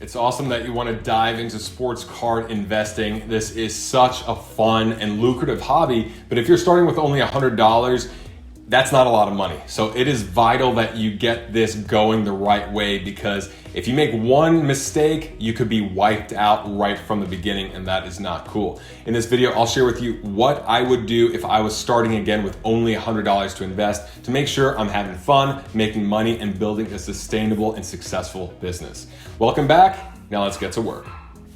It's awesome that you want to dive into sports card investing. This is such a fun and lucrative hobby, but if you're starting with only $100, that's not a lot of money. So it is vital that you get this going the right way, because if you make one mistake, you could be wiped out right from the beginning, and that is not cool. In this video, I'll share with you what I would do if I was starting again with only $100 to invest to make sure I'm having fun, making money, and building a sustainable and successful business. Welcome back. Now let's get to work.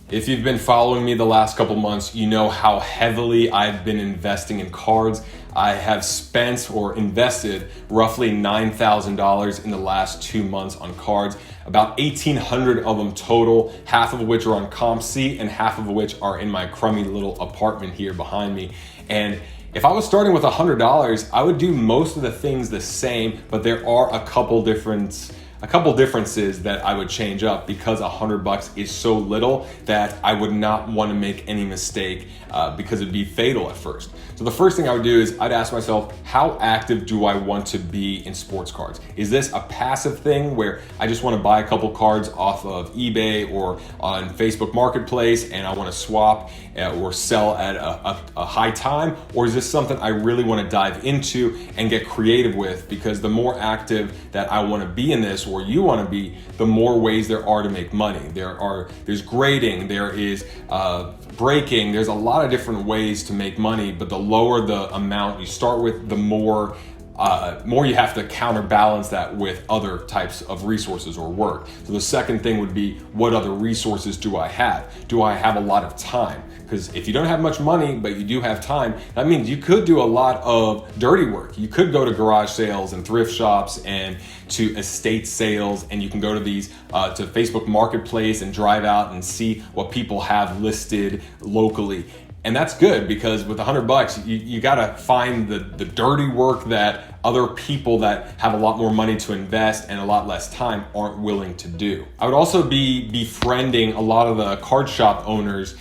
If you've been following me the last couple months, you know how heavily I've been investing in cards. I have spent or invested roughly $9,000 in the last 2 months on cards, about 1,800 of them total, half of which are on CompC and half of which are in my crummy little apartment here behind me. And if I was starting with $100, I would do most of the things the same, but there are a couple differences that I would change up, because $100 is so little that I would not want to make any mistake because it'd be fatal at first. So the first thing I would do is I'd ask myself, how active do I want to be in sports cards? Is this a passive thing where I just want to buy a couple cards off of eBay or on Facebook Marketplace and I want to swap or sell at a high time? Or is this something I really want to dive into and get creative with? Because the more active that I want to be in this, or you want to be, the more ways there are to make money. There's grading, there is breaking, there's a lot of different ways to make money, but the lower the amount you start with, the more you have to counterbalance that with other types of resources or work. So the second thing would be, what other resources do I have? Do I have a lot of time? Because if you don't have much money, but you do have time, that means you could do a lot of dirty work. You could go to garage sales and thrift shops and to estate sales, and you can go to these to Facebook Marketplace and drive out and see what people have listed locally. And that's good, because with $100, you gotta find the dirty work that other people that have a lot more money to invest and a lot less time aren't willing to do. I would also be befriending a lot of the card shop owners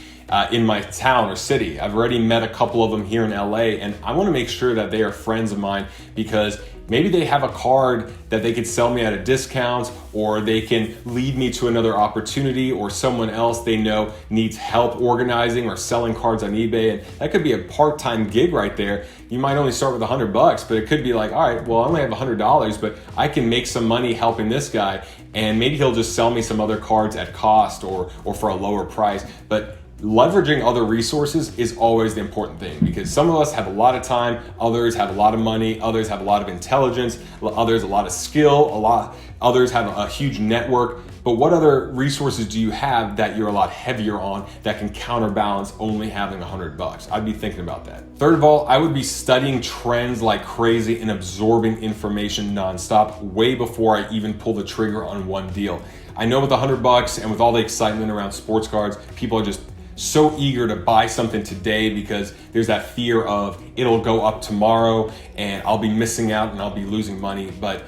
in my town or city. I've already met a couple of them here in LA, and I want to make sure that they are friends of mine, because maybe they have a card that they could sell me at a discount, or they can lead me to another opportunity, or someone else they know needs help organizing or selling cards on eBay. And that could be a part-time gig right there. You might only start with $100, but it could be like, all right, well, I only have $100, but I can make some money helping this guy, and maybe he'll just sell me some other cards at cost or for a lower price. But leveraging other resources is always the important thing, because some of us have a lot of time, others have a lot of money, others have a lot of intelligence, others a lot of skill, others have a huge network. But what other resources do you have that you're a lot heavier on that can counterbalance only having $100? I'd be thinking about that. Third of all, I would be studying trends like crazy and absorbing information nonstop way before I even pull the trigger on one deal. I know with $100 and with all the excitement around sports cards, people are just so eager to buy something today because there's that fear of it'll go up tomorrow and I'll be missing out and I'll be losing money. But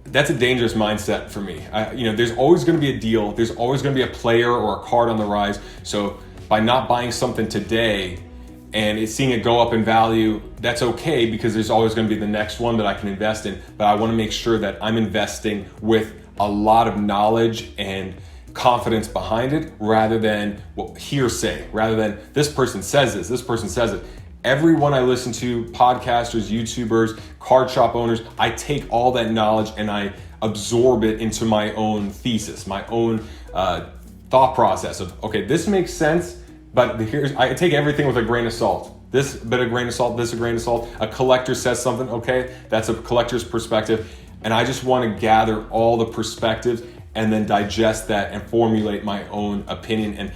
that's a dangerous mindset for me. There's always going to be a deal. There's always going to be a player or a card on the rise. So by not buying something today and seeing it go up in value, that's okay, because there's always going to be the next one that I can invest in. But I want to make sure that I'm investing with a lot of knowledge and confidence behind it, rather than hearsay, rather than this person says this person says it. Everyone I listen to, podcasters, YouTubers, card shop owners, I take all that knowledge and I absorb it into my own thesis, my own thought process of, okay, this makes sense, but I take everything with a grain of salt. This bit of grain of salt, this a grain of salt. A collector says something, okay, that's a collector's perspective. And I just want to gather all the perspectives and then digest that and formulate my own opinion. And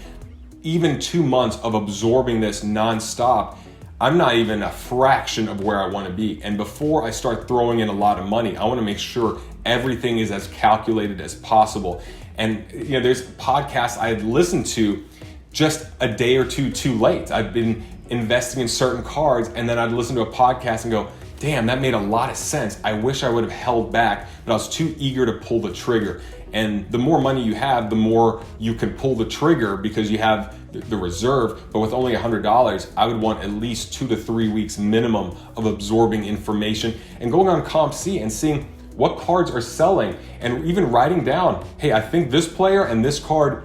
even 2 months of absorbing this nonstop, I'm not even a fraction of where I want to be. And before I start throwing in a lot of money, I want to make sure everything is as calculated as possible. And there's podcasts I had listened to just a day or two too late. I've been investing in certain cards, and then I'd listen to a podcast and go, damn, that made a lot of sense. I wish I would have held back, but I was too eager to pull the trigger. And the more money you have, the more you can pull the trigger because you have the reserve. But with only $100, I would want at least 2 to 3 weeks minimum of absorbing information and going on CompC and seeing what cards are selling, and even writing down, hey, I think this player and this card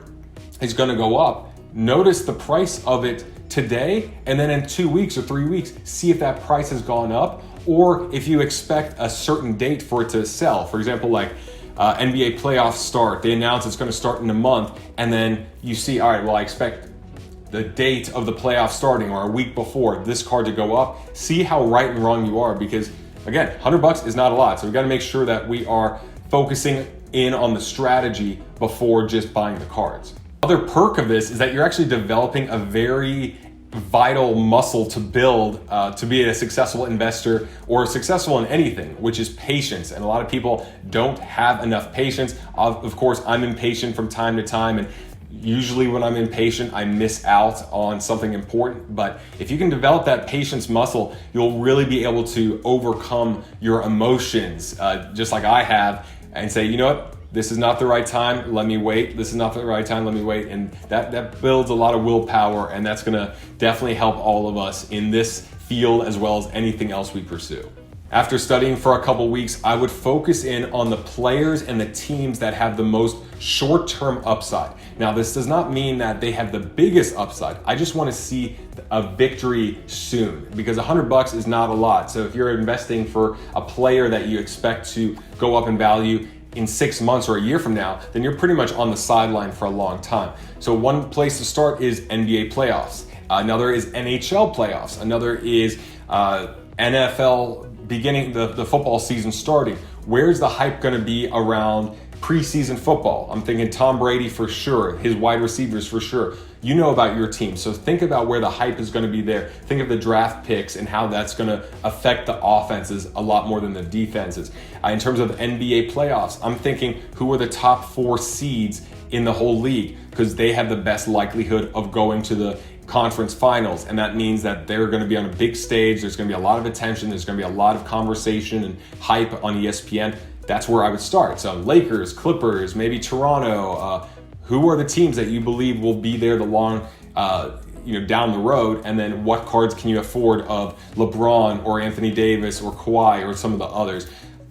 is going to go up, notice the price of it today, and then in 2 weeks or 3 weeks, see if that price has gone up, or if you expect a certain date for it to sell. For example, like NBA playoffs start, they announce it's going to start in a month, and then you see, all right, well, I expect the date of the playoffs starting or a week before this card to go up. See how right and wrong you are, because again, $100 is not a lot. So we got to make sure that we are focusing in on the strategy before just buying the cards. Other perk of this is that you're actually developing a very vital muscle to build to be a successful investor or successful in anything, which is patience. And a lot of people don't have enough patience. Of course, I'm impatient from time to time, and usually when I'm impatient, I miss out on something important. But if you can develop that patience muscle, you'll really be able to overcome your emotions, just like I have, and say, you know what? This is not the right time, let me wait. This is not the right time, let me wait. And that builds a lot of willpower, and that's gonna definitely help all of us in this field as well as anything else we pursue. After studying for a couple weeks, I would focus in on the players and the teams that have the most short-term upside. Now, this does not mean that they have the biggest upside. I just want to see a victory soon, because $100 is not a lot. So if you're investing for a player that you expect to go up in value in 6 months or a year from now, then you're pretty much on the sideline for a long time. So one place to start is NBA playoffs. Another is NHL playoffs. Another is NFL beginning, the football season starting. Where's the hype going to be around preseason football? I'm thinking Tom Brady for sure, his wide receivers for sure. You know about your team, so think about where the hype is going to be there. Think of the draft picks and how that's going to affect the offenses a lot more than the defenses. In terms of the NBA playoffs, I'm thinking who are the top 4 seeds in the whole league, because they have the best likelihood of going to the conference finals, and that means that they're going to be on a big stage. There's going to be a lot of attention. There's going to be a lot of conversation and hype on ESPN. That's where I would start. So Lakers, Clippers, maybe Toronto. Who are the teams that you believe will be there the long, down the road? And then what cards can you afford of LeBron or Anthony Davis or Kawhi or some of the others?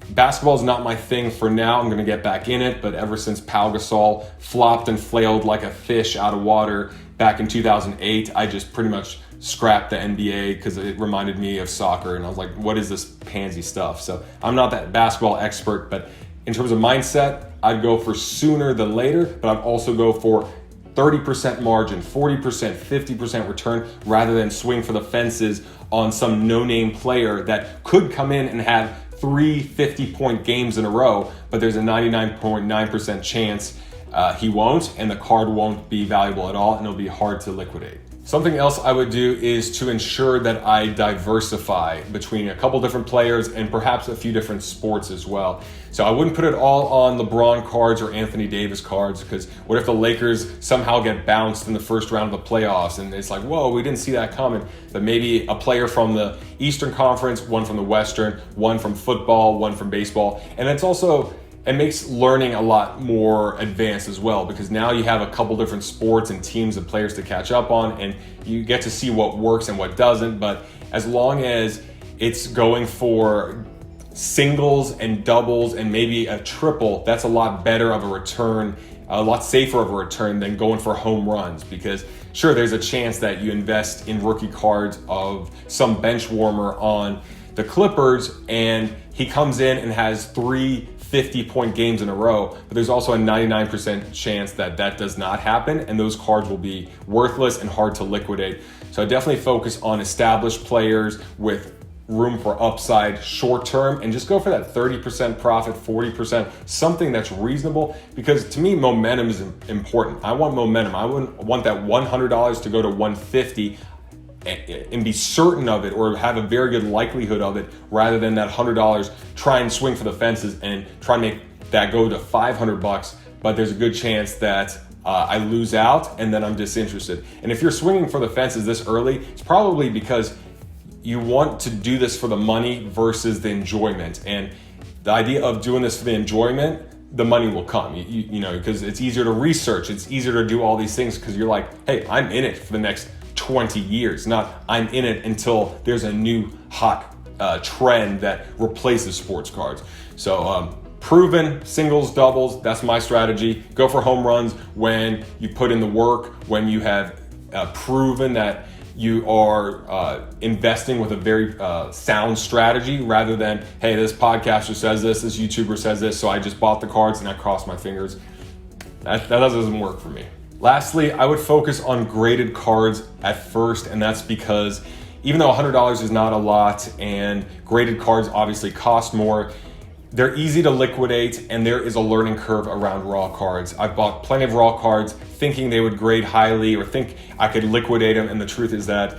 Basketball is not my thing for now. I'm going to get back in it, but ever since Pau Gasol flopped and flailed like a fish out of water back in 2008, I just pretty much scrapped the NBA because it reminded me of soccer, and I was like, what is this pansy stuff? So I'm not that basketball expert, but in terms of mindset, I'd go for sooner than later, but I'd also go for 30% margin, 40%, 50% return, rather than swing for the fences on some no-name player that could come in and have 3 50-point games in a row, but there's a 99.9% chance he won't, and the card won't be valuable at all, and it'll be hard to liquidate. Something else I would do is to ensure that I diversify between a couple different players and perhaps a few different sports as well. So I wouldn't put it all on LeBron cards or Anthony Davis cards, because what if the Lakers somehow get bounced in the first round of the playoffs and it's like, whoa, we didn't see that coming. But maybe a player from the Eastern Conference, one from the Western, one from football, one from baseball. And it's also, it makes learning a lot more advanced as well, because now you have a couple different sports and teams and players to catch up on, and you get to see what works and what doesn't. But as long as it's going for singles and doubles and maybe a triple, that's a lot better of a return, a lot safer of a return than going for home runs. Because sure, there's a chance that you invest in rookie cards of some bench warmer on the Clippers and he comes in and has 3 50-point games in a row, but there's also a 99% chance that that does not happen, and those cards will be worthless and hard to liquidate. So I definitely focus on established players with room for upside short term, and just go for that 30% profit, 40%, something that's reasonable, because to me, momentum is important. I want momentum. I want that $100 to go to $150 and be certain of it, or have a very good likelihood of it, rather than that $100 try and swing for the fences and try and make that go to $500, but there's a good chance that I lose out and then I'm disinterested. And if you're swinging for the fences this early, it's probably because you want to do this for the money versus the enjoyment. And the idea of doing this for the enjoyment, the money will come, you know, because it's easier to research, it's easier to do all these things because you're like, hey, I'm in it for the next 20 years, not I'm in it until there's a new hot trend that replaces sports cards. So proven singles, doubles, that's my strategy. Go for home runs when you put in the work, when you have proven that you are investing with a very sound strategy, rather than, hey, this podcaster says this YouTuber says this, so I just bought the cards and I crossed my fingers. That doesn't work for me. Lastly, I would focus on graded cards at first, and that's because even though $100 is not a lot and graded cards obviously cost more, they're easy to liquidate, and there is a learning curve around raw cards. I've bought plenty of raw cards thinking they would grade highly or think I could liquidate them, and the truth is that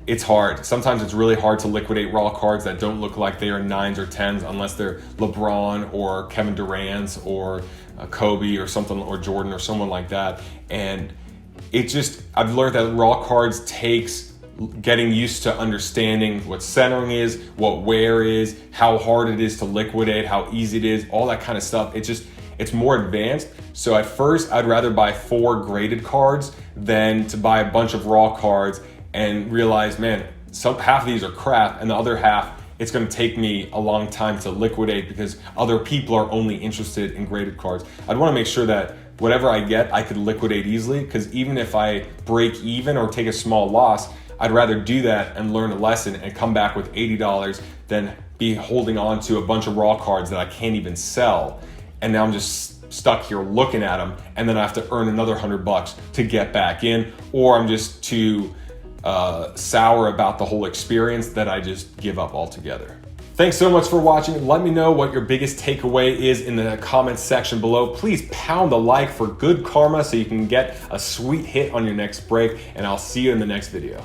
it's hard. Sometimes it's really hard to liquidate raw cards that don't look like they are 9s or 10s unless they're LeBron or Kevin Durant or Kobe or something, or Jordan or someone like that. And I've learned that raw cards takes getting used to understanding what centering is, what wear is, how hard it is to liquidate, how easy it is, all that kind of stuff. It's more advanced. So at first, I'd rather buy 4 graded cards than to buy a bunch of raw cards and realize, man, half of these are crap, and the other half, it's gonna take me a long time to liquidate because other people are only interested in graded cards. I'd wanna make sure that whatever I get, I could liquidate easily, because even if I break even or take a small loss, I'd rather do that and learn a lesson and come back with $80 than be holding on to a bunch of raw cards that I can't even sell. And now I'm just stuck here looking at them, and then I have to earn another $100 to get back in, or I'm just too sour about the whole experience that I just give up altogether. Thanks so much for watching. Let me know what your biggest takeaway is in the comments section below. Please pound the like for good karma so you can get a sweet hit on your next break, and I'll see you in the next video.